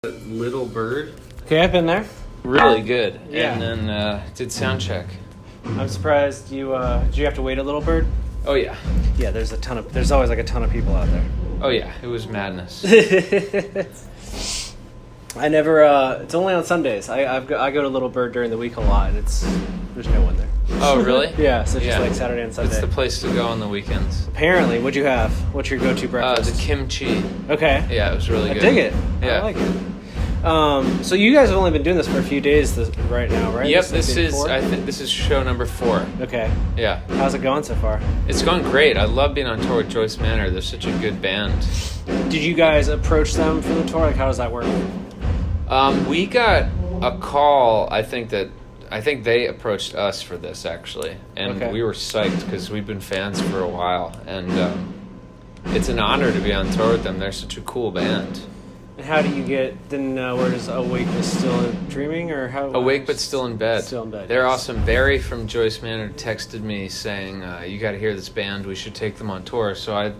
Little Bird. Okay, I've been there. Really good. Yeah. And then did sound check. I'm surprised you. Did you have to wait a Little Bird? Oh yeah. Yeah, there's always like a ton of people out there. Oh yeah. It was madness. I never. It's only on Sundays. I go to Little Bird during the week a lot, and there's no one there. Oh really? Yeah, so it's just like Saturday and Sunday. It's the place to go on the weekends. Apparently, what'd you have? What's your go-to breakfast? The kimchi. Okay. Yeah, it was really good. I dig it. Yeah. I like it. So you guys have only been doing this for a few days right now, right? Yep. I think this is show number 4. Okay. Yeah. How's it going so far? It's going great. I love being on tour with Joyce Manor. They're such a good band. Did you guys approach them for the tour? Like, how does that work? We got a call. I think they approached us for this actually, and Okay. we were psyched because we've been fans for a while, and it's an honor to be on tour with them. They're such a cool band. And how do you get? Then where does Awake but Still Dreaming, or how? Awake but Still in Bed. Still in Bed. They're yes. awesome. Barry from Joyce Manor texted me saying, "You got to hear this band. We should take them on tour." So I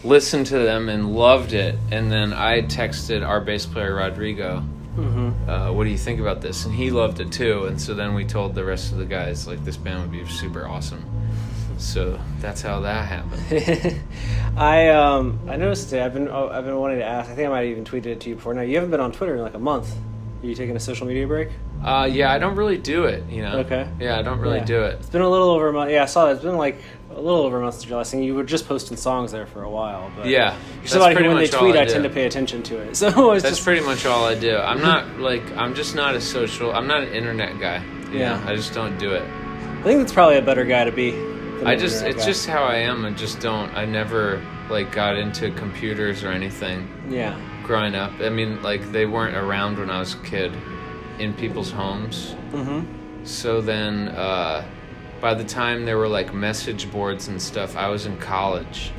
listened to them and loved it, and then I texted our bass player Rodrigo. Mm-hmm. What do you think about this? And he loved it too. And so then we told the rest of the guys, like, this band would be super awesome. So that's how that happened. I noticed it. I've been wanting to ask. I think I might have even tweeted it to you before. Now, you haven't been on Twitter in like a month. Are you taking a social media break? Yeah, I don't really do it, you know. Okay. Yeah, I don't really do it. It's been a little over a month. Yeah, I saw that. It's been like a little over a month since your last thing. You were just posting songs there for a while. But Yeah. you're somebody who, when they tweet, I do. tend to pay attention to it. So it's That's just pretty much all I do. I'm just not I'm not an internet guy. You know? I just don't do it. I think that's probably a better guy to be. It's just how I am. I never like got into computers or anything. Yeah. Growing up, I mean, like, they weren't around when I was a kid in people's homes. Mm-hmm. So then, by the time there were like message boards and stuff, I was in college,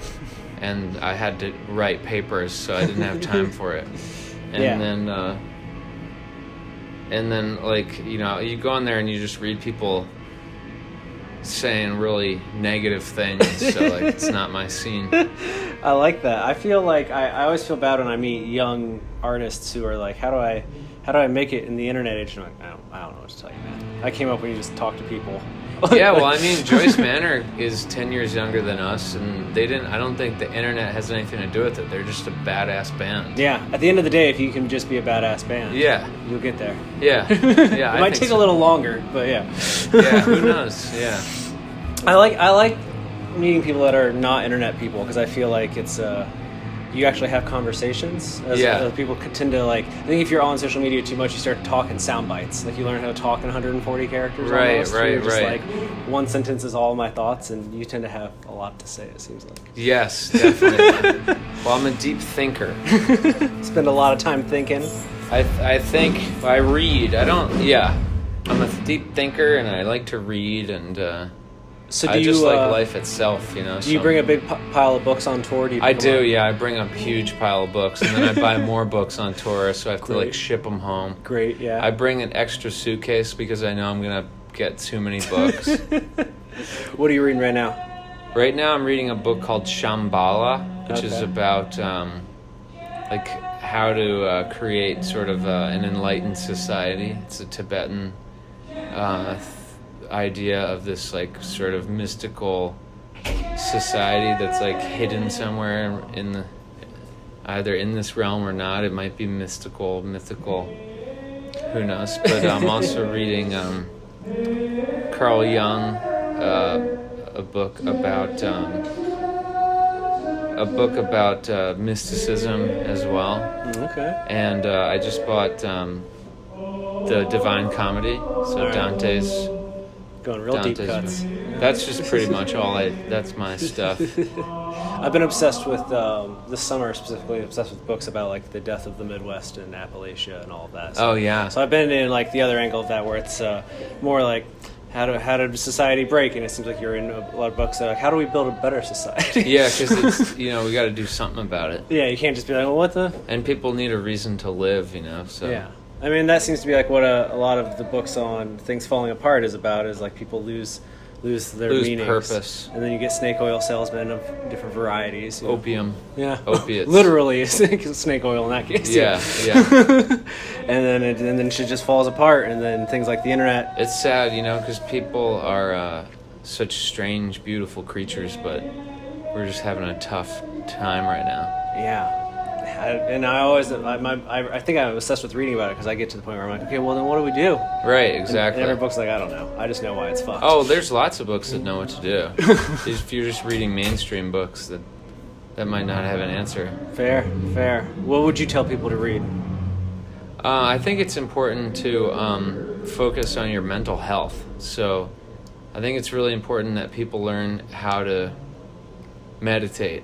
and I had to write papers, so I didn't have time for it. And then like, you know, you go on there and you just read people saying really negative things, so like it's not my scene. I like that. I feel like I always feel bad when I meet young artists who are like, how do I make it in the internet age? And I'm like, I don't know what to tell you, man. I came up when you just talk to people. Yeah, well, I mean, Joyce Manor is 10 years younger than us, and I don't think the internet has anything to do with it. They're just a badass band. Yeah, at the end of the day, if you can just be a badass band, yeah, you'll get there. Yeah, yeah. It might take a little longer, but yeah. Yeah, who knows? Yeah. I like meeting people that are not internet people, because I feel like it's you actually have conversations. People tend to like. I think if you're on social media too much, you start talking sound bites. Like, you learn how to talk in 140 characters. Right. Just like one sentence is all my thoughts, and you tend to have a lot to say. It seems like. Yes, definitely. Well, I'm a deep thinker. Spend a lot of time thinking. I think. I read. I don't. Yeah, I'm a deep thinker, and I like to read, and. So I just like life itself, you know. Do you bring a big pile of books on tour? I do, yeah. I bring a huge pile of books, and then I buy more books on tour, so I have to like ship them home. Great, yeah. I bring an extra suitcase because I know I'm gonna get too many books. What are you reading right now? Right now, I'm reading a book called Shambhala, which is about like how to create sort of an enlightened society. It's a Tibetan idea of this like sort of mystical society that's like hidden somewhere in either in this realm or not. It might be mythical, who knows. But I'm also reading Carl Jung, a book about mysticism as well. Okay. And I just bought the Divine Comedy, so Dante's. Going real deep cuts. That's just pretty much that's my stuff. I've been obsessed with, this summer specifically, obsessed with books about like the death of the Midwest and Appalachia and all of that. So, oh yeah. So I've been in like the other angle of that, where it's more like how did society break, and it seems like you're in a lot of books that are like, how do we build a better society? Yeah, because it's, you know, we got to do something about it. Yeah, you can't just be like, well, what the? And people need a reason to live, you know. So yeah. I mean, that seems to be like what a lot of the books on things falling apart is about, is like people lose lose their lose meanings. purpose. And then you get snake oil salesmen of different varieties. You know? Opium. Yeah. Opiates. Literally snake oil in that case. Yeah. And then shit just falls apart, and then things like the internet. It's sad, you know, because people are such strange, beautiful creatures, but we're just having a tough time right now. Yeah. I think I'm obsessed with reading about it because I get to the point where I'm like, okay, well then what do we do? Right, exactly. And every book's like, I don't know. I just know why it's fucked. Oh, there's lots of books that know what to do. If you're just reading mainstream books, that might not have an answer. Fair. What would you tell people to read? I think it's important to focus on your mental health. So I think it's really important that people learn how to meditate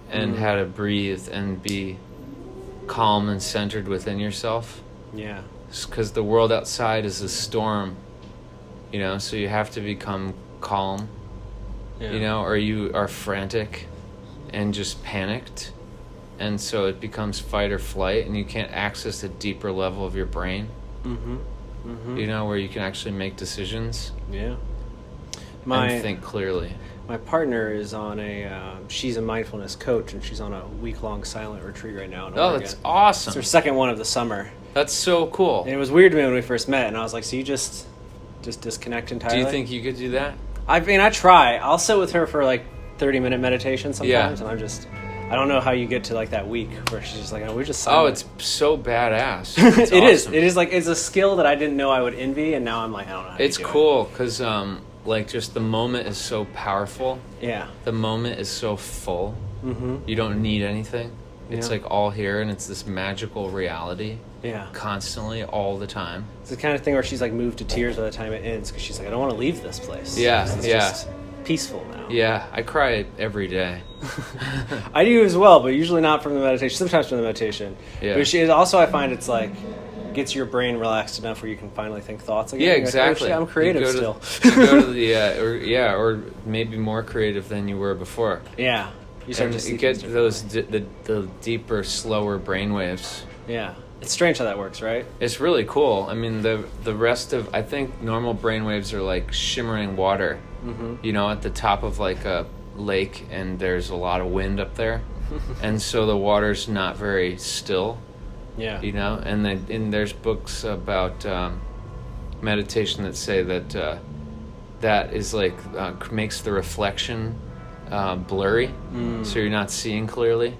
and how to breathe and be calm and centered within yourself. Yeah. Because the world outside is a storm, you know, so you have to become calm, you know, or you are frantic and just panicked. And so it becomes fight or flight, and you can't access the deeper level of your brain, you know, where you can actually make decisions and think clearly. My partner is on she's a mindfulness coach, and she's on a week-long silent retreat right now in Oregon. That's awesome. It's her second one of the summer. That's so cool. And it was weird to me when we first met, and I was like, so you just disconnect entirely? Do you think you could do that? I mean, I try. I'll sit with her for like 30-minute meditation sometimes, and I don't know how you get to like that week where she's just like, oh, we're just silent. Oh, it's so badass. It's It is. awesome. It is like, it's a skill that I didn't know I would envy, and now I'm like, I don't know how It's you do cool because like just the moment is so powerful. Yeah. The moment is so full. You don't need anything. It's like all here, and it's this magical reality. Yeah. Constantly, all the time. It's the kind of thing where she's like moved to tears by the time it ends because she's like, I don't want to leave this place. Yeah, It's just peaceful now. Yeah, I cry every day. I do as well, but usually not from the meditation. Sometimes from the meditation. Yeah. But also, I find it's like gets your brain relaxed enough where you can finally think thoughts again. Yeah, You're exactly. Like, oh, shit, I'm creative still. You go to the or maybe more creative than you were before. Yeah. You start And to see you get things those the deeper, slower brain waves. Yeah. It's strange how that works, right? It's really cool. I mean, the rest of, I think normal brain waves are like shimmering water, you know, at the top of like a lake, and there's a lot of wind up there, and so the water's not very still. Yeah. You know, and there's books about meditation that say that that is like makes the reflection blurry, so you're not seeing clearly.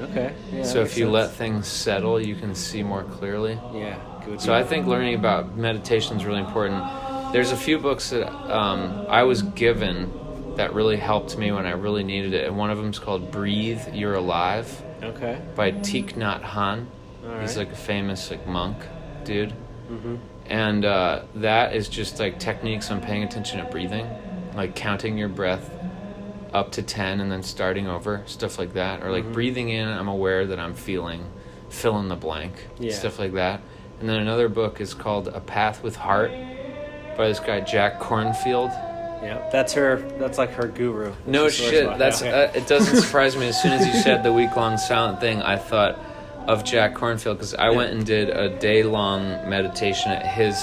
Okay. Yeah, So if you let things settle, you can see more clearly. Yeah. Good. So I think learning about meditation is really important. There's a few books that I was given that really helped me when I really needed it, and one of them is called "Breathe, You're Alive" Okay. by Thich Nhat Hanh. All He's right. like a famous like monk dude, and that is just like techniques on paying attention to breathing, like counting your breath up to 10 and then starting over, stuff like that, or like breathing in, I'm aware that I'm feeling, fill in the blank, stuff like that. And then another book is called A Path with Heart by this guy Jack Kornfield. Yeah, that's like her guru. No She swears shit, by. that's Yeah, okay. it doesn't surprise me. As soon as you said the week-long silent thing, I thought of Jack Kornfield, because I went and did a day-long meditation at his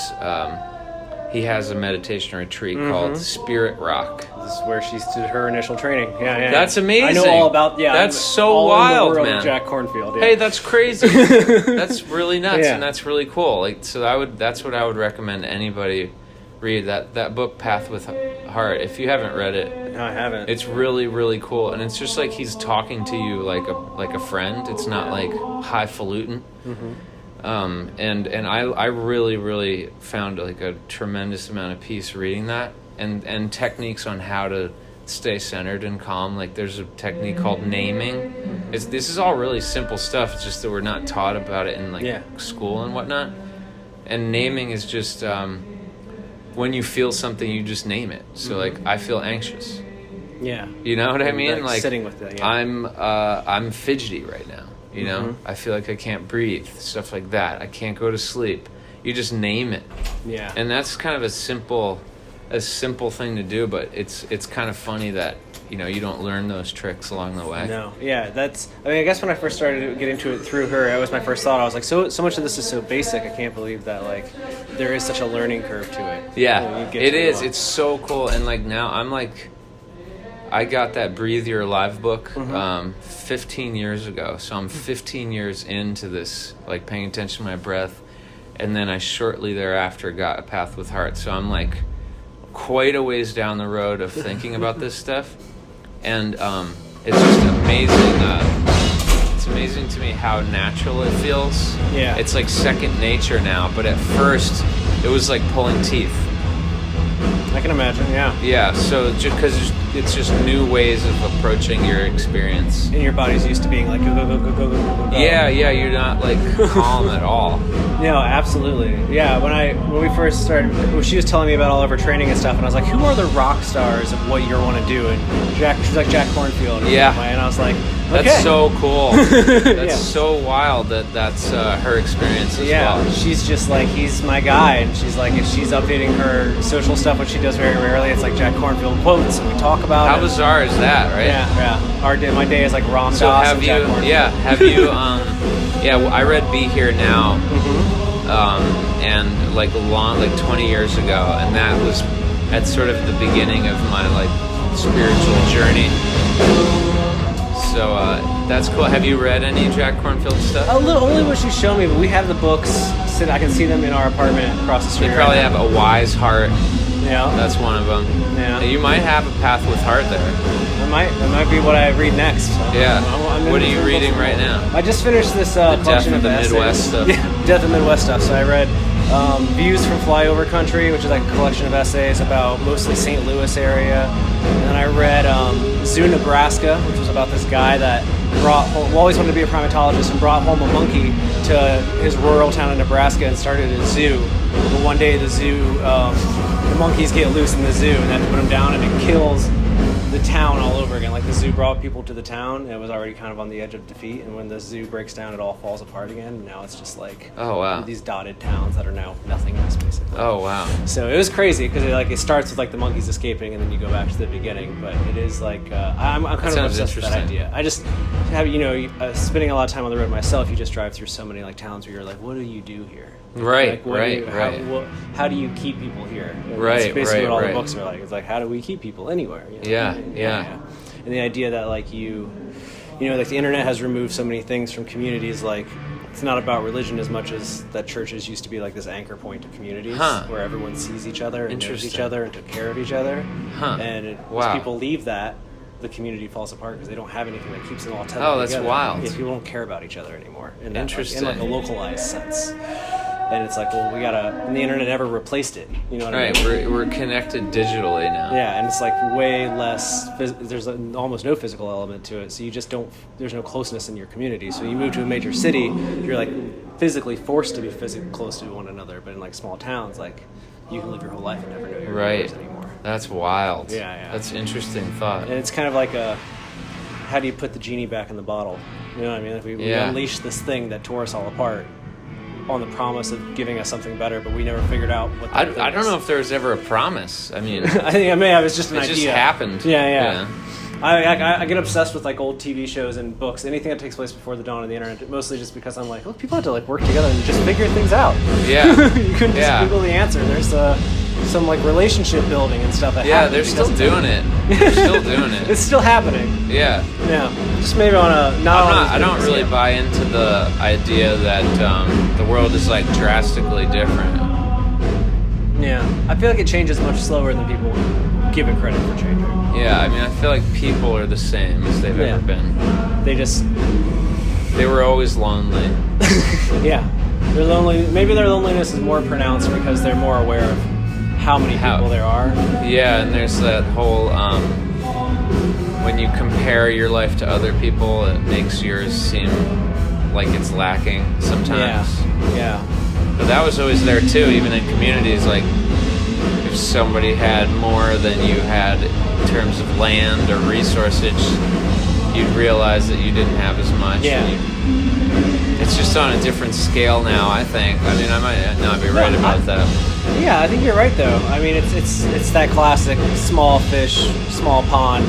he has a meditation retreat called Spirit Rock. This is where she did her initial training. Yeah. That's amazing. I know all about That's so all wild, in the world man. Of Jack Kornfield. Yeah. Hey, that's crazy. That's really nuts, Yeah. and that's really cool. Like, so that's what I would recommend anybody read, that book, Path with Heart. If you haven't read it, No, I haven't. it's really, really cool, and it's just like he's talking to you like a friend. It's not like highfalutin. And I really, really found like a tremendous amount of peace reading that, and techniques on how to stay centered and calm. Like there's a technique called naming. This is all really simple stuff. It's just that we're not taught about it in like school and whatnot. And naming is just when you feel something, you just name it. So like I feel anxious. Yeah. You know what I mean? Like sitting with it. Yeah. I'm fidgety right now. You know, I feel like I can't breathe, stuff like that. I can't go to sleep. You just name it. Yeah. And that's kind of a simple a simple thing to do, but it's kind of funny that, you know, you don't learn those tricks along the way. No, yeah, I guess when I first started to get into it through her, that was my first thought. I was like, so much of this is so basic. I can't believe that, like, there is such a learning curve to it. Yeah, it is. It's so cool. And, like, now I'm like, I got that Breathe Your Alive book 15 years ago. So I'm 15 years into this, like, paying attention to my breath. And then I shortly thereafter got A Path with Heart. So I'm, like, quite a ways down the road of thinking about this stuff. And it's just amazing. It's amazing to me how natural it feels. Yeah. It's like second nature now, but at first it was like pulling teeth. I can imagine, yeah. Yeah, so just because it's just new ways of approaching your experience. And your body's used to being like, go, go, go, go, go, go, go, go. Yeah, you're not like calm at all. No, absolutely. Yeah, when we first started, she was telling me about all of her training and stuff, and I was like, who are the rock stars of what you want to do? And she's like Jack Kornfield. Yeah. And I was like, okay. That's so cool. That's Yeah. so wild that's her experience as well. She's just like, he's my guy, and she's like, if she's updating her social stuff, which she does very rarely, it's like Jack Kornfield quotes, and we talk about How it. bizarre is that, right? Yeah. My day is like Ram So Dass have and you? Jack Kornfield. Yeah. Have you? I read Be Here Now, and like 20 years ago, and that's sort of the beginning of my like spiritual journey. So that's cool. Have you read any Jack Kornfield stuff? Only what you showed me, but we have the books. I can see them in our apartment across the street. You probably have A Wise Heart. Yeah. That's one of them. Yeah. You might have A Path with Heart there. That might be what I read next. Yeah. What are you reading right now? I just finished this collection Death of the essays. Midwest stuff. Yeah, Death of the Midwest stuff. So I read Views from Flyover Country, which is like a collection of essays about mostly St. Louis area. And then I read Zoo, Nebraska, which was about this guy that always wanted to be a primatologist and brought home a monkey to his rural town in Nebraska and started a zoo. But one day the monkeys get loose in the zoo and they have to put them down, and it kills the town all over again. Like, the zoo brought people to the town, and it was already kind of on the edge of defeat, and when the zoo breaks down, it all falls apart again, and now it's just like these dotted towns that are now nothingness, basically. Oh, wow. So it was crazy, because it starts with like the monkeys escaping, and then you go back to the beginning, but it is like, I'm kind of obsessed with that idea. I just have, spending a lot of time on the road myself, you just drive through so many like towns where you're like, what do you do here? Right, like, right. How do you keep people here? And Right, that's basically right, what all right. the books are like. It's like, how do we keep people anywhere? Yeah. And the idea that like like the internet has removed so many things from communities. Like, it's not about religion as much as that churches used to be like this anchor point of communities where everyone sees each other and knows each other and took care of each other. And as people leave that, the community falls apart because they don't have anything that keeps them all tethered together. Oh, that's wild. Yeah, people don't care about each other anymore. In Interesting. Like a localized sense. And it's like, well, and the internet never replaced it. You know what I mean? Right, we're connected digitally now. Yeah, and it's like way less, there's almost no physical element to it, so you just there's no closeness in your community. So you move to a major city, you're like physically forced to be physically close to one another, but in like small towns, like, you can live your whole life and never know your neighbors anymore. That's wild. Yeah. That's an interesting thought. And it's kind of like how do you put the genie back in the bottle? You know what I mean? Like we unleashed this thing that tore us all apart on the promise of giving us something better, but we never figured out what that I don't know if there was ever a promise. I mean, I think it was just an idea. It just happened. Yeah. I get obsessed with like old TV shows and books, anything that takes place before the dawn of the internet, mostly just because I'm like, people had to like work together and just figure things out. Yeah. You couldn't just Google the answer. There's some like relationship building and stuff that happens. They're still doing it. They're still doing it. It's still happening. Yeah. Just maybe on a I don't really buy into the idea that the world is like drastically different. Yeah, I feel like it changes much slower than people give it credit for changing. Yeah, I mean, I feel like people are the same as they've ever been. They were always lonely. Yeah, they're lonely. Maybe their loneliness is more pronounced because they're more aware of how many people there are. Yeah, and there's that whole when you compare your life to other people, it makes yours seem like it's lacking sometimes. Yeah. But that was always there too, even in communities. Like, if somebody had more than you had in terms of land or resources, you'd realize that you didn't have as much. Yeah. And you'd It's just on a different scale now, I think. I mean, I might not be right about that. Yeah, I think you're right though. I mean, it's that classic small fish, small pond,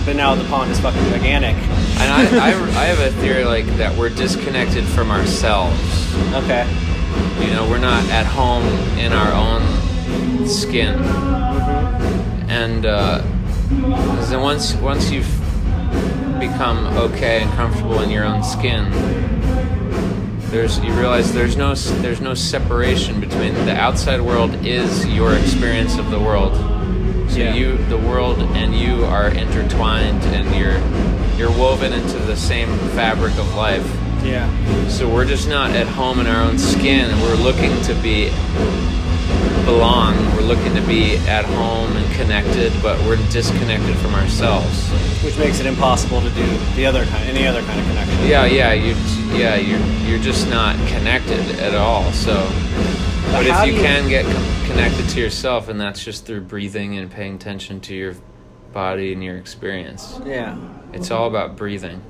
but now the pond is fucking gigantic. And I have a theory like that we're disconnected from ourselves. Okay. You know, we're not at home in our own skin. Mm-hmm. And then once you've become okay and comfortable in your own skin, you realize there's no separation between the outside world is your experience of the world. So the world and you are intertwined, and you're woven into the same fabric of life. Yeah. So we're just not at home in our own skin, and we're looking to belong. We're looking to be at home and connected, but we're disconnected from ourselves, which makes it impossible to do any other kind of connection. You're just not connected at all. So, but if you can get connected to yourself, and that's just through breathing and paying attention to your body and your experience. Yeah, it's all about breathing.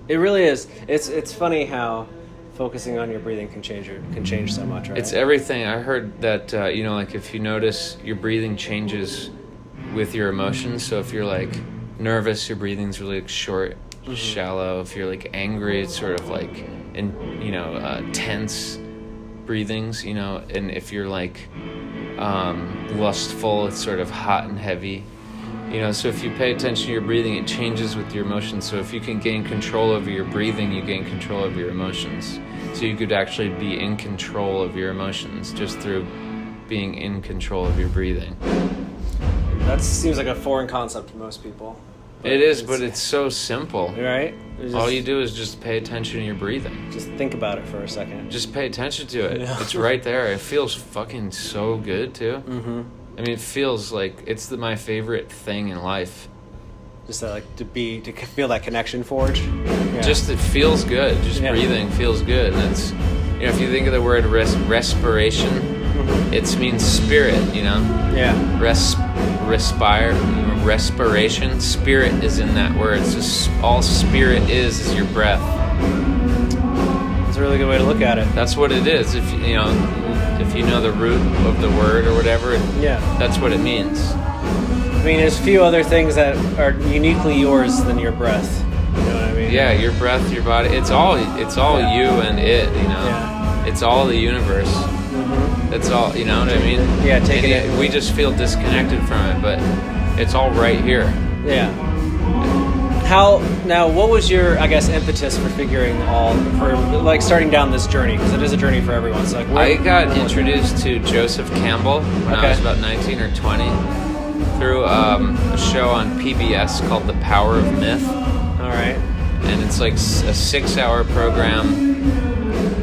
It really is. It's funny how focusing on your breathing can change so much, right? It's everything. I heard that like if you notice your breathing changes with your emotions. So if you're like nervous, your breathing's really short, shallow. If you're like angry, it's sort of like tense breathings. And if you're like lustful, it's sort of hot and heavy. So if you pay attention to your breathing, it changes with your emotions. So if you can gain control over your breathing, you gain control over your emotions. So you could actually be in control of your emotions just through being in control of your breathing. That seems like a foreign concept to most people. It is, but it's so simple. Right? All you do is just pay attention to your breathing. Just think about it for a second. Just pay attention to it. Yeah. It's right there. It feels fucking so good, too. Mm-hmm. I mean, it feels like it's my favorite thing in life. Just to feel that connection forge. Yeah. Just it feels good. Just breathing feels good. And it's, if you think of the word respiration, it means spirit. Yeah. Respiration. Spirit is in that word. It's just all spirit is your breath. That's a really good way to look at it. That's what it is. If you know the root of the word or whatever, that's what it means. I mean, there's few other things that are uniquely yours than your breath. You know what I mean? Yeah, your breath, your body. It's all you and it. Yeah. It's all the universe. Mm-hmm. It's all. You know what I mean? Yeah. We just feel disconnected from it, but it's all right here. Yeah. What was your, impetus for starting down this journey? Because it is a journey for everyone. So I got introduced to Joseph Campbell when I was about 19 or 20 through a show on PBS called The Power of Myth. All right. And it's like a 6-hour program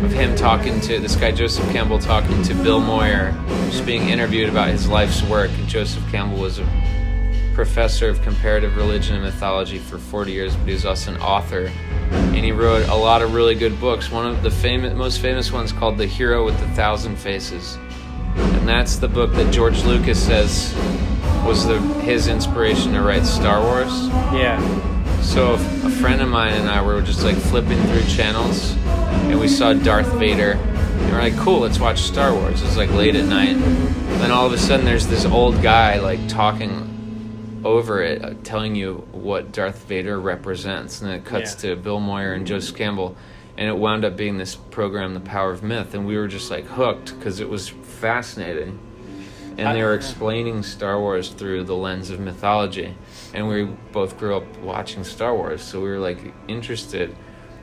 of him talking to this guy, Joseph Campbell, talking to Bill Moyer, just being interviewed about his life's work. And Joseph Campbell was a professor of comparative religion and mythology for 40 years, but he was also an author, and he wrote a lot of really good books. One of the most famous ones called The Hero with 1,000 Faces, and that's the book that George Lucas says was his inspiration to write Star Wars. Yeah. So a friend of mine and I were just like flipping through channels, and we saw Darth Vader, and we're like, cool, let's watch Star Wars. It was like late at night. Then all of a sudden there's this old guy like talking over it, telling you what Darth Vader represents, and then it cuts to Bill Moyer and Joseph Campbell, and it wound up being this program, The Power of Myth, and we were just like hooked because it was fascinating, and they were explaining Star Wars through the lens of mythology, and we both grew up watching Star Wars, so we were like interested.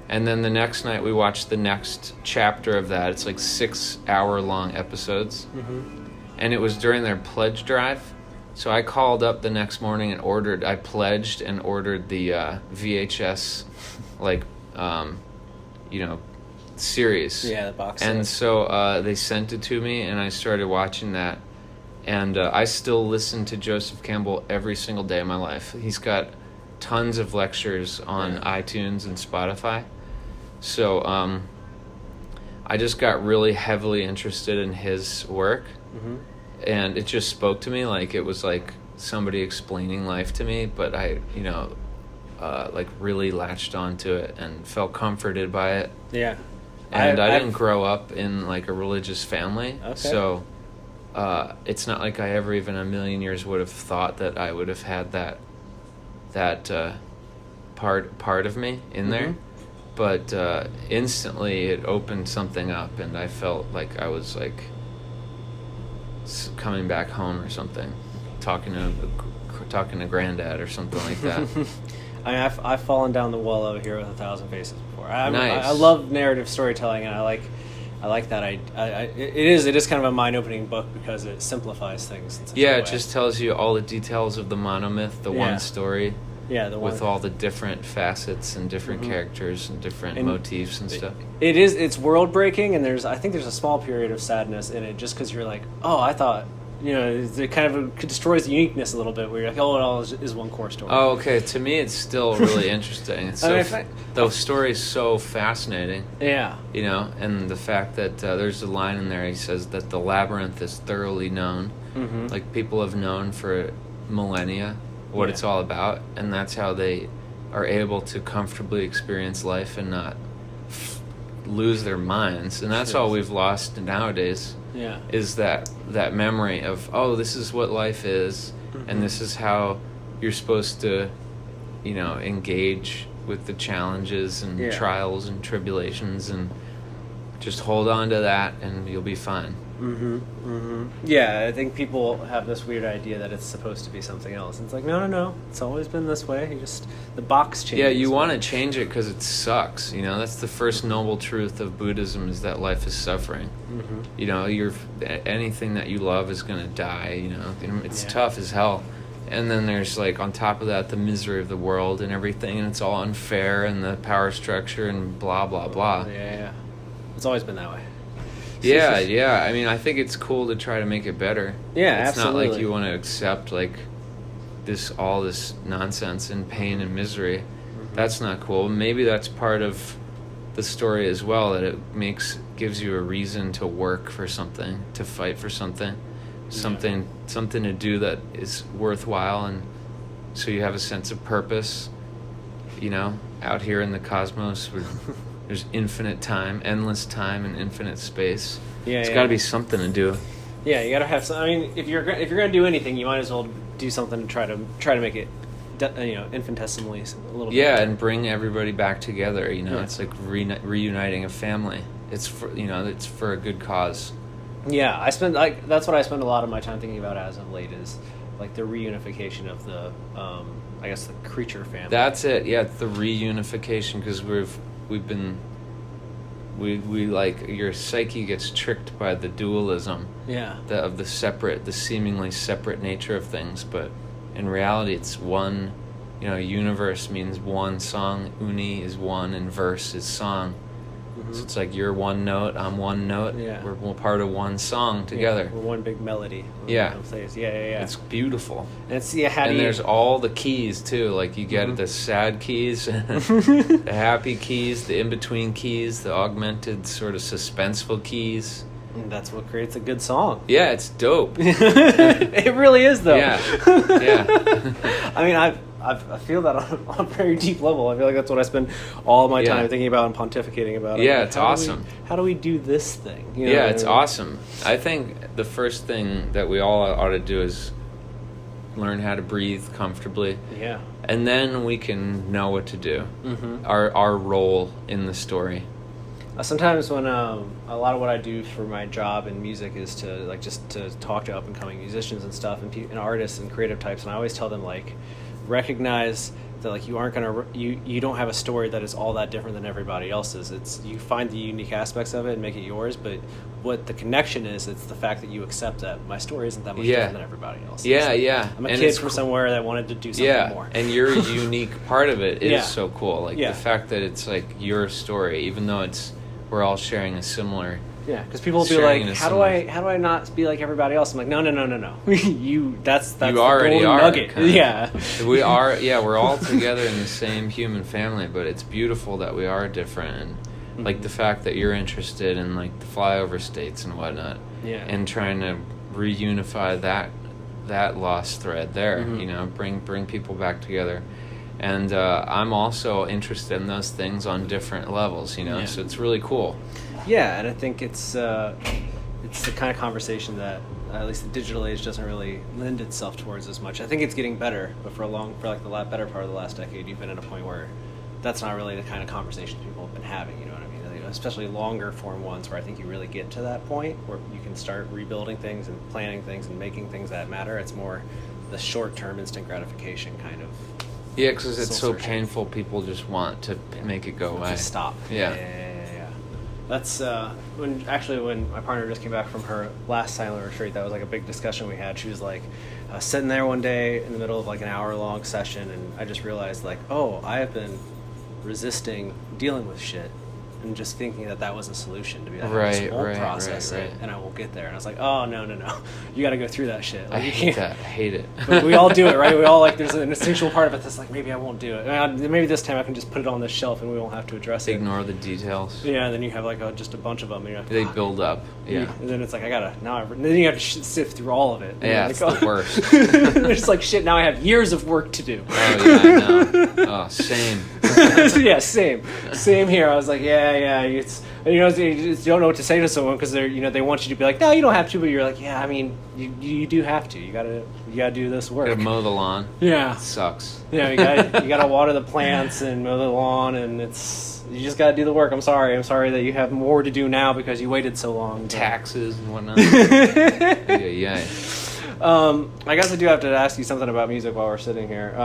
And then the next night we watched the next chapter of that. It's like 6-hour-long episodes, and it was during their pledge drive. So I called up the next morning and I pledged and ordered the VHS, series. Yeah, the box set. And so they sent it to me, and I started watching that. And I still listen to Joseph Campbell every single day of my life. He's got tons of lectures on iTunes and Spotify. So I just got really heavily interested in his work. Mm-hmm. And it just spoke to me like it was like somebody explaining life to me, but I, really latched onto it and felt comforted by it. Yeah. And I didn't grow up in like a religious family, Okay. so it's not like I ever even a million years would have thought that I would have had that part of me in there. But instantly it opened something up, and I felt like I was like coming back home or something, talking to granddad or something like that. I mean, I've fallen down the well over here with 1,000 Faces before. Nice. I love narrative storytelling, and I like that. It is kind of a mind-opening book because it simplifies things. In such a way. It just tells you all the details of the monomyth, the one story. Yeah, the one with all the different facets and different characters and different motifs and stuff. It's world breaking, and I think there's a small period of sadness in it, just because you're like, oh, I thought, it kind of destroys the uniqueness a little bit, where you're like, oh, it all is one core story. Oh, okay. To me, it's still really interesting. It's the story is so fascinating. Yeah. And the fact that there's a line in there. He says that the labyrinth is thoroughly known. Mm-hmm. Like people have known for millennia what it's all about, and that's how they are able to comfortably experience life and not lose their minds. And that's all we've lost nowadays. Yeah, is that memory of, oh, this is what life is, and this is how you're supposed to, engage with the challenges and trials and tribulations, and just hold on to that, and you'll be fine. Yeah, I think people have this weird idea that it's supposed to be something else. And it's like, no, it's always been this way. The box changes. Yeah, you want to change it because it sucks. That's the first noble truth of Buddhism, is that life is suffering. Anything that you love is going to die. It's tough as hell. And then there's like on top of that the misery of the world and everything, and it's all unfair, and the power structure and blah blah blah. Yeah. It's always been that way. Yeah. I mean, I think it's cool to try to make it better. Yeah, it's absolutely. not like you want to accept like all this nonsense and pain and misery. That's not cool. Maybe that's part of the story as well, that it gives you a reason to work for something, to fight for something to do that is worthwhile, and so you have a sense of purpose. Out here in the cosmos, there's infinite time, endless time, and infinite space. It's got to be something to do. Yeah, you got to have some. I mean, if you're gonna do anything, you might as well do something to try to make it, infinitesimally a little bit. Yeah, and bring everybody back together. It's like reuniting a family. It's for a good cause. Yeah, that's what I spend a lot of my time thinking about as of late, is like the reunification of the, I guess, the creature family. That's it. Yeah, it's the reunification, because we like, your psyche gets tricked by the dualism. Yeah. Of the seemingly separate nature of things, but in reality, it's one. Universe means one song. Uni is one, and verse is song. So it's like you're one note, I'm one note. Yeah. We're part of one song together. Yeah, we're one big melody. Yeah. Yeah. It's beautiful. And there's all the keys too. Like you get the sad keys, the happy keys, the in-between keys, the augmented sort of suspenseful keys. And that's what creates a good song. Yeah, it's dope. It really is, though. Yeah. I mean, I feel that on a very deep level. I feel like that's what I spend all of my time thinking about and pontificating about. Yeah, it's awesome. How do we do this thing? It's awesome. I think the first thing that we all ought to do is learn how to breathe comfortably. Yeah. And then we can know what to do. Our role in the story. Sometimes when a lot of what I do for my job in music is to talk to up and coming musicians and stuff, and artists and creative types, and I always tell them, like, recognize that, like, you don't have a story that is all that different than everybody else's. You find the unique aspects of it and make it yours, but what the connection is, it's the fact that you accept that my story isn't that much different than everybody else's. Yeah. I'm a kid from somewhere that wanted to do something more. And your unique part of it is so cool. Like the fact that it's like your story, even though we're all sharing a similar. Yeah, because people will be like, how do I not be like everybody else? I'm like, no. That's you already the are. Nugget. Yeah. We are. Yeah, we're all together in the same human family, but it's beautiful that we are different. And like the fact that you're interested in like the flyover states and whatnot. Yeah. And trying to reunify that lost thread there. Bring people back together. And I'm also interested in those things on different levels, you know. Yeah. So it's really cool. Yeah, and I think it's the kind of conversation that at least the digital age doesn't really lend itself towards as much. I think it's getting better, but for like the better part of the last decade, you've been at a point where that's not really the kind of conversation people have been having. You know what I mean? Especially longer form ones, where I think you really get to that point where you can start rebuilding things and planning things and making things that matter. It's more the short-term instant gratification kind of. Yeah, because it's so searching. painful. People just want to make it go away. Just stop. Yeah. That's when my partner just came back from her last silent retreat. That was like a big discussion we had. She was like sitting there one day in the middle of like an hour-long session, and I just realized like, oh, I have been resisting dealing with shit and just thinking that was a solution to be like, I just won't process it and I will get there. And I was like, oh, no. You got to go through that shit. Like, I hate that. I hate it. But we all do it, right? We all like, there's an instinctual part of it that's like, maybe I won't do it. Maybe this time I can just put it on this shelf and we won't have to address it. Ignore the details. Yeah, and then you have like just a bunch of them. And you're like, they build up. Yeah. And then it's like, and then you have to sift through all of it. And yeah, like, it's the worst. It's like, shit, now I have years of work to do. Oh, yeah, I know. Oh, same. Yeah, same here. I was like, it's, you just don't know what to say to someone because they want you to be like, no, you don't have to, but you're like, yeah, I mean, you do have to. You gotta do this work. You gotta mow the lawn. Yeah, it sucks. Yeah, you gotta water the plants and mow the lawn, and you just gotta do the work. I'm sorry that you have more to do now because you waited so long. Taxes and whatnot. Yeah. I guess I do have to ask you something about music while we're sitting here.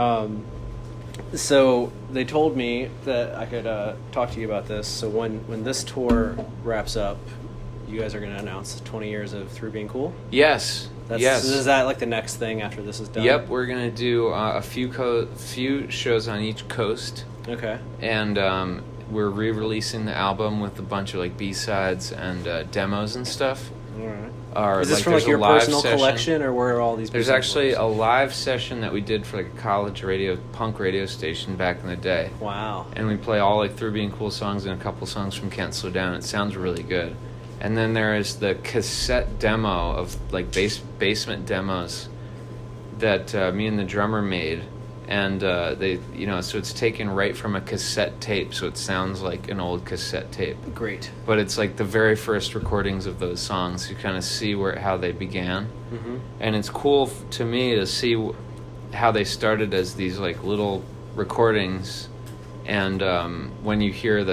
So they told me that I could talk to you about this. So when this tour wraps up, you guys are going to announce 20 years of Through Being Cool? Yes. Yes. Is that like the next thing after this is done? Yep, we're going to do a few shows on each coast. Okay. And we're re-releasing the album with a bunch of like B-sides and demos and stuff. All right. Is this from like your personal collection, or where are all these? There's actually a live session that we did for like a college punk radio station back in the day. Wow. And we play all like Through Being Cool songs and a couple songs from Can't Slow Down. It sounds really good. And then there is the cassette demo of like basement demos that me and the drummer made. And they, so it's taken right from a cassette tape, so it sounds like an old cassette tape. Great. But it's like the very first recordings of those songs. You kind of see how they began, and it's cool to me to see how they started as these like little recordings, and when you hear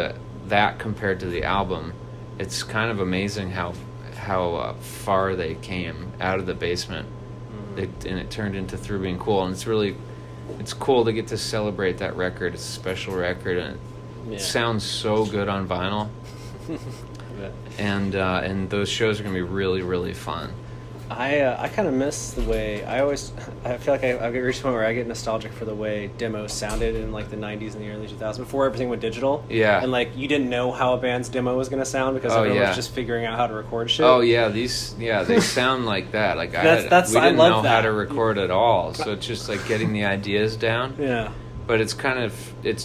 that compared to the album, it's kind of amazing how far they came out of the basement, and it turned into Through Being Cool, and it's cool to get to celebrate that record. It's a special record, and it sounds so good on vinyl. And those shows are going to be really, really fun. I kind of miss the way I feel like I've reached a point where I get nostalgic for the way demos sounded in like the 90s and the early 2000s before everything went digital. Yeah. And like you didn't know how a band's demo was going to sound because everyone was just figuring out how to record shit. Oh yeah, they sound like that. Like we didn't know how to record at all. So it's just like getting the ideas down. Yeah. But it's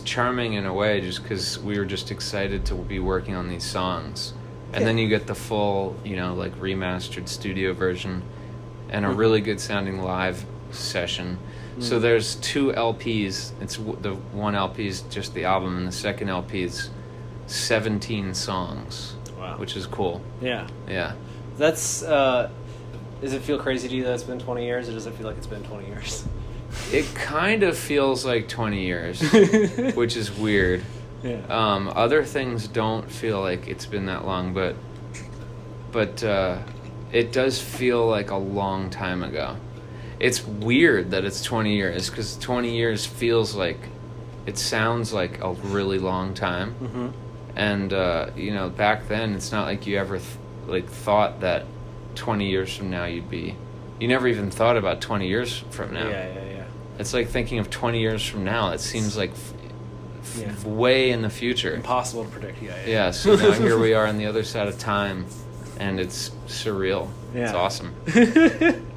charming in a way just because we were just excited to be working on these songs. And then you get the full, like remastered studio version and a really good sounding live session. So there's 2 LPs. It's the one LP is just the album, and the second LP is 17 songs. Wow. Which is cool. Yeah. Yeah. That's, does it feel crazy to you that it's been 20 years, or does it feel like it's been 20 years? It kind of feels like 20 years, which is weird. Yeah. Other things don't feel like it's been that long, but it does feel like a long time ago. It's weird that it's 20 years because 20 years feels like it sounds like a really long time. Mm-hmm. And back then it's not like you ever thought that 20 years from now you never even thought about 20 years from now. Yeah. It's like thinking of 20 years from now. It seems like way in the future. Impossible to predict. Yeah, so now here we are on the other side of time, and it's surreal. Yeah. It's awesome.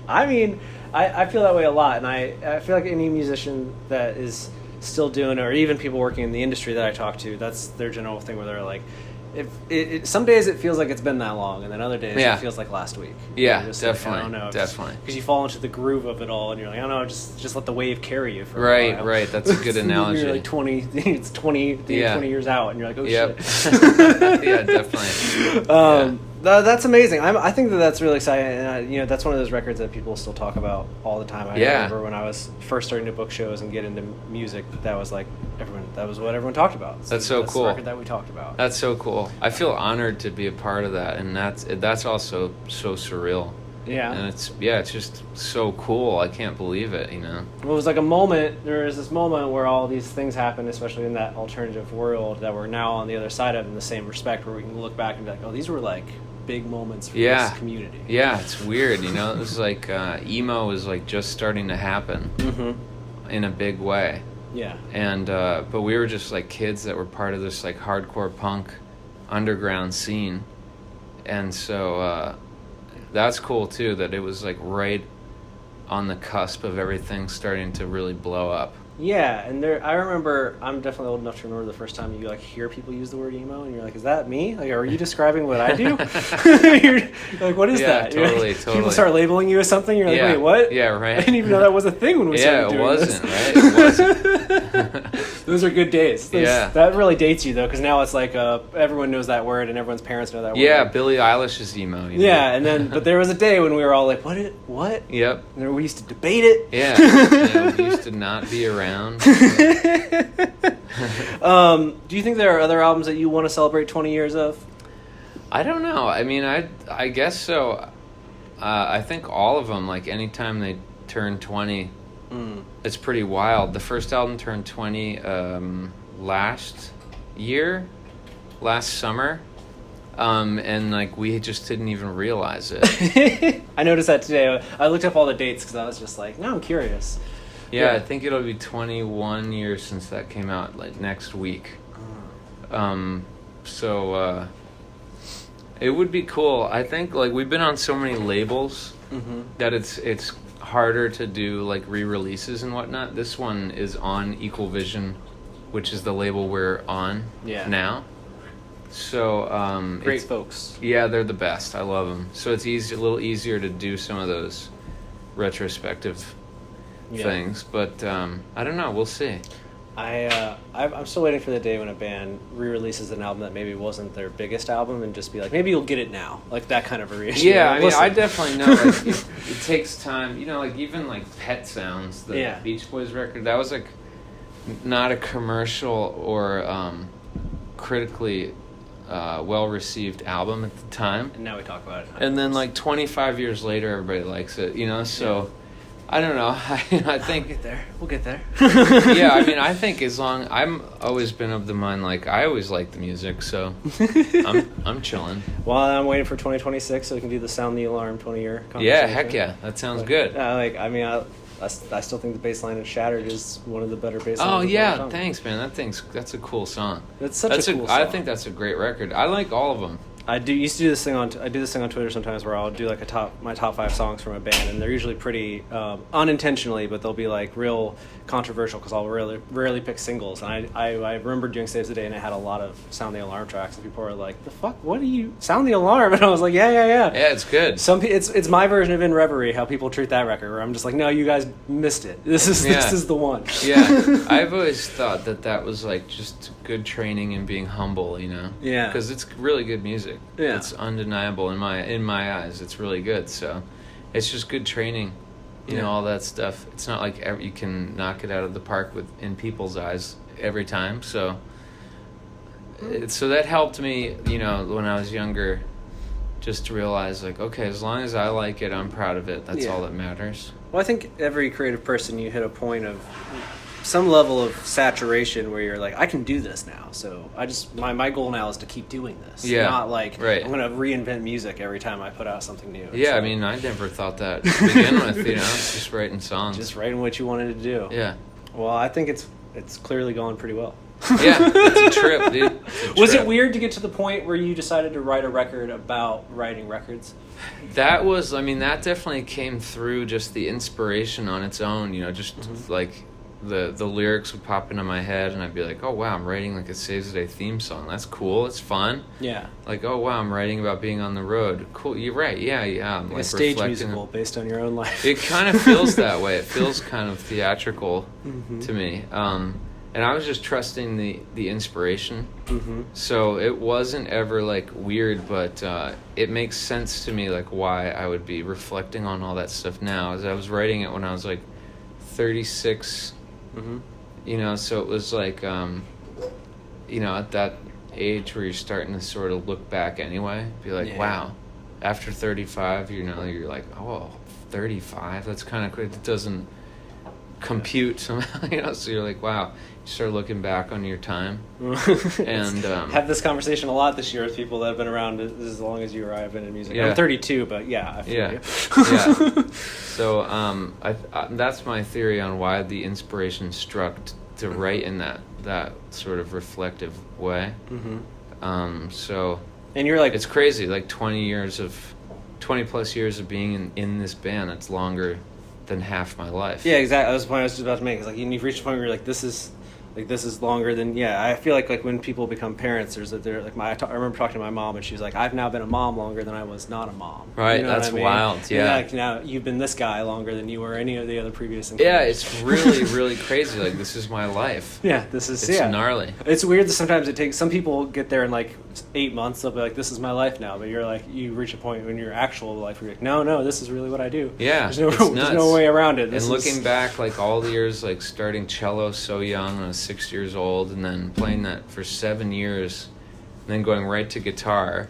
I mean, I feel that way a lot, and I feel like any musician that is still doing it, or even people working in the industry that I talk to, that's their general thing where they're like, some days it feels like it's been that long, and then other days it feels like last week. Yeah, definitely. like, I don't know, definitely. Because you fall into the groove of it all, and you're like, I don't know, just let the wave carry you for a while. Right. That's a good analogy. You're like 20 years out, and you're like, oh shit. Yeah, definitely. That's amazing. I think that's really exciting, and that's one of those records that people still talk about all the time. I remember when I was first starting to book shows and get into music, that was like that was what everyone talked about. That's so cool. The record that we talked about. That's so cool. I feel honored to be a part of that, and that's also so surreal. Yeah. And it's just so cool. I can't believe it, Well, it was like a moment. There was this moment where all these things happened, especially in that alternative world that we're now on the other side of in the same respect, where we can look back and be like, oh, these were like big moments for this community. Yeah, it's weird, It was like emo was like just starting to happen in a big way. Yeah. And but we were just like kids that were part of this like hardcore punk underground scene, and so that's cool too, that it was like right on the cusp of everything starting to really blow up. Yeah, and I remember, I'm definitely old enough to remember the first time you like hear people use the word emo, and you're like, is that me? Like, are you describing what I do? You're like, what is that? Totally. People start labeling you as something, you're like, wait, what? Yeah, right. I didn't even know that was a thing when we started doing this. It wasn't. Those are good days. That really dates you, though, because now it's like everyone knows that word, and everyone's parents know that word. Yeah, Billie Eilish is emo. Yeah, and then, but there was a day when we were all like, what? Yep. And we used to debate it. Yeah. We used to not be around. Do you think there are other albums that you want to celebrate 20 years of? I don't know. I mean, I guess so. I think all of them, like anytime they turn 20, it's pretty wild. The first album turned 20 last summer. And like we just didn't even realize it. I noticed that today. I looked up all the dates because I was just like, now I'm curious. Yeah, I think it'll be 21 years since that came out, like next week. So it would be cool. I think like we've been on so many labels that it's harder to do like re-releases and whatnot. This one is on Equal Vision, which is the label we're on now. So great folks. Yeah, they're the best. I love them. So it's a little easier to do some of those retrospective things, but I don't know. We'll see. I'm still waiting for the day when a band re-releases an album that maybe wasn't their biggest album, and just be like, maybe you'll get it now, like that kind of a reaction. Yeah, I mean, I definitely know. Like, it takes time. Like even like Pet Sounds, the Beach Boys record, that was like not a commercial or critically well-received album at the time. And now we talk about it. And then like 25 years later, everybody likes it. So. Yeah. I don't know. I think we'll get there. Yeah, I mean, I think I'm always been of the mind, like I always like the music, so I'm chilling. Well, I'm waiting for 2026 so we can do the Sound the Alarm 20-year conversation. Yeah, heck yeah, that sounds good. I still think the bass line in Shattered is one of the better bass lines. Oh yeah, thanks, man. That's a cool song. That's a cool song. I think that's a great record. I like all of them. I used to do this thing on Twitter sometimes where I'll do like my top 5 songs from a band, and they're usually pretty unintentionally, but they'll be like real controversial because I'll rarely pick singles. And I remember doing Saves the Day, and it had a lot of Sound the Alarm tracks, and people were like, "The fuck? What do you Sound the Alarm?" And I was like, "Yeah." Yeah, it's good. It's my version of In Reverie, how people treat that record, where I'm just like, "No, you guys missed it. This is the one." Yeah, I've always thought that was like just good training in being humble, Yeah, because it's really good music. Yeah. It's undeniable in my eyes. It's really good. So it's just good training, all that stuff. It's not like you can knock it out of the park in people's eyes every time. So that helped me, when I was younger, just to realize like, okay, as long as I like it, I'm proud of it. That's all that matters. Well, I think every creative person, you hit a point of some level of saturation where you're like, I can do this now. So my goal now is to keep doing this. Yeah. Not like right. I'm going to reinvent music every time I put out something new. Yeah, I mean, I never thought that to begin with, just writing songs. Just writing what you wanted to do. Yeah. Well, I think it's clearly going pretty well. Yeah, it's a trip, dude. Was it weird to get to the point where you decided to write a record about writing records? That definitely came through just the inspiration on its own, just like the lyrics would pop into my head, and I'd be like, oh wow, I'm writing like a Saves the Day theme song. That's cool. It's fun. Yeah. Like, oh wow, I'm writing about being on the road. Cool. You're right. Yeah. I'm like like a stage reflecting. musical based on your own life. It kind of feels that way. It feels kind of theatrical Mm-hmm. to me. And I was just trusting the inspiration. Mm-hmm. So it wasn't ever like weird, but it makes sense to me like why I would be reflecting on all that stuff now. As I was writing it when I was like 36, Mm-hmm. you know, so it was like, you know, at that age where you're starting to sort of look back anyway, be like, Yeah. wow, after 35, you know, you're like, oh, 35, that's kind of quick. It doesn't compute somehow, you know, so you're like, wow, you start looking back on your time. And have this conversation a lot this year with people that have been around as long as you or I have been in music. Yeah. I'm 32, but yeah, I feel Yeah. you. Yeah. So I that's my theory on why the inspiration struck to write in that sort of reflective way. Mm-hmm. So And you're like, it's crazy, like 20 plus years of being in this band. It's longer than half my life. yeah, exactly. That's the point I was just about to make. It's like you've reached a point where you're like, this is longer than, yeah. I feel like when people become parents, they're like I remember talking to my mom, and she was like, I've now been a mom longer than I was not a mom. Right, You know that's what I mean? wild, And yeah. like now you've been this guy longer than you were any of the other previous Yeah, incarnations. it's really, really crazy. Like, this is my life. Yeah, this is It's yeah. gnarly. It's weird that sometimes it takes some people get there in like 8 months. They'll be like, "This is my life now," but you're like, you reach a point in your actual life where you're like, "No, this is really what I do." Yeah, there's no it's there's nuts. no way around it. And looking back, like all the years, like starting cello so young, when I was 6 years old, and then playing that for 7 years, and then going right to guitar,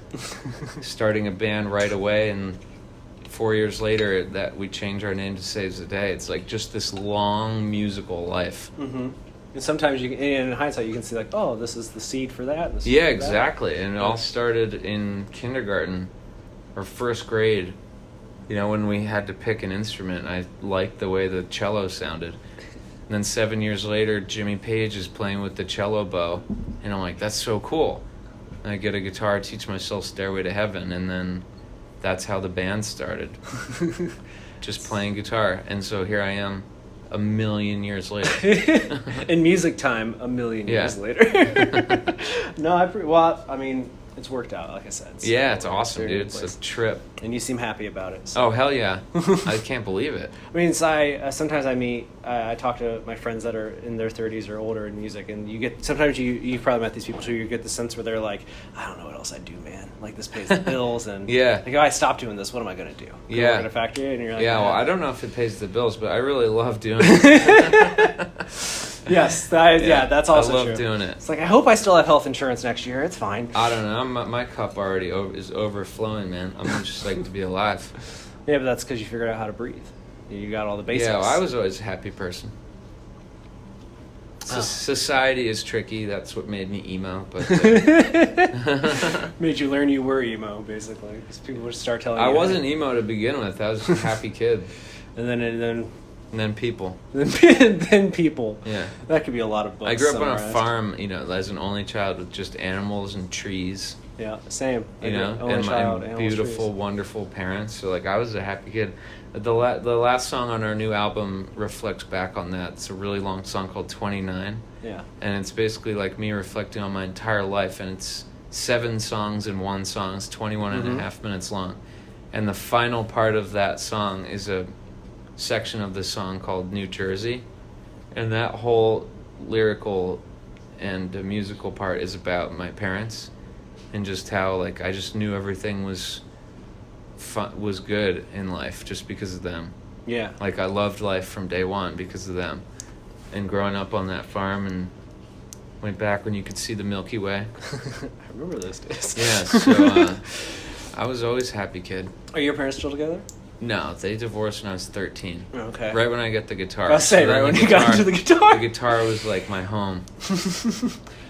starting a band right away, and 4 years later that we changed our name to Saves the Day. It's like just this long musical life. Mm-hmm. And sometimes in hindsight, you can see like, oh, this is the seed for that. And the seed Yeah, for that. exactly. And it all started in kindergarten or first grade. You know, when we had to pick an instrument, I liked the way the cello sounded. And then 7 years later, Jimmy Page is playing with the cello bow, and I'm like, that's so cool. And I get a guitar, teach myself Stairway to Heaven, and then that's how the band started. Just playing guitar. And so here I am a million years later. In music time, a million Yeah. years later. No, I mean, it's worked out, like I said. So Yeah, it's awesome, very dude. good It's place. a trip. And you seem happy about it. So. Oh, hell yeah. I can't believe it. I mean, sometimes I talk to my friends that are in their 30s or older in music, and sometimes you've probably met these people too. You get the sense where they're like, I don't know what else I do, man. Like this pays the bills, and Yeah. like, oh, I stopped doing this. What am I gonna do? Go Yeah. work in a factory, and you're like, Yeah, well, "Ah." I don't know if it pays the bills, but I really love doing it. Yes, that's also I love true. doing it. It's like I hope I still have health insurance next year. It's fine. I don't know. My cup already is overflowing, man. I'm just like to be alive. Yeah, but that's because you figured out how to breathe. You got all the basics. Yeah, well, I was always a happy person. Oh. Society is tricky. That's what made me emo. But Made you learn you were emo, basically, because people would start telling you. I wasn't emo to begin with. I was a happy kid. And then people. then people. Yeah. That could be a lot of books. I grew up on a summarized. farm, you know, as an only child with just animals and trees. Yeah, same. You know, Only and child, my animals, beautiful, trees. wonderful parents. So, like, I was a happy kid. The last song on our new album reflects back on that. It's a really long song called 29. Yeah. And it's basically like me reflecting on my entire life. And it's 7 songs in one song. It's 21 and a half minutes long. And the final part of that song is a section of the song called New Jersey. And that whole lyrical and musical part is about my parents. And just how, like, I just knew everything was good in life just because of them. Yeah. Like, I loved life from day one because of them. And growing up on that farm, and went back when you could see the Milky Way. I remember those days. Yeah, so I was always a happy kid. Are your parents still together? No, they divorced when I was 13. Okay. Right when I got the guitar. I was saying, So then right when the you got into the guitar. The guitar was like my home.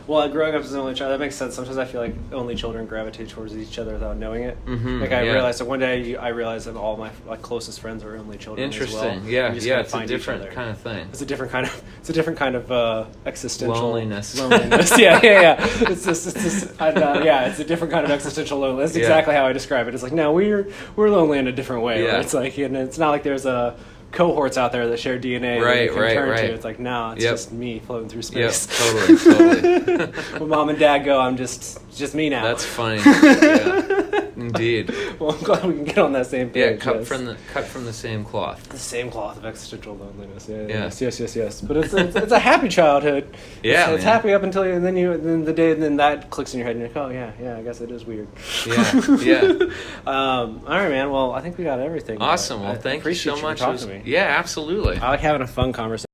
Well, growing up as an only child, that makes sense. Sometimes I feel like only children gravitate towards each other without knowing it. Mhm, Like I yeah. realized that one day I realized that all my closest friends are only children Interesting. as well. Yeah, You just yeah, kinda it's a find each different other. kind of thing. It's a different kind of existential Loneliness. Yeah. It's a different kind of existential loneliness. That's Yeah. exactly how I describe it. It's like, no, we're lonely in a different way. Yeah. Where it's like, and it's not like there's a cohorts out there that share DNA that Right, you can right, turn right. to. It's like, no, it's Yep. just me floating through Yep, space. totally. When mom and dad go, I'm just me now. That's funny. Yeah, indeed. Well, I'm glad we can get on that same page. Yeah, cut yes. from the same cloth. The same cloth of existential loneliness. Yeah. Yeah. Yes. But it's a happy childhood. Yeah, it's man. happy up until you, and then the day, and then that clicks in your head, and you're like, oh yeah, I guess it is weird. Yeah. All right, man. Well, I think we got everything. Awesome. Well, I thank you appreciate so much. For talking to me. Yeah, absolutely. I like having a fun conversation.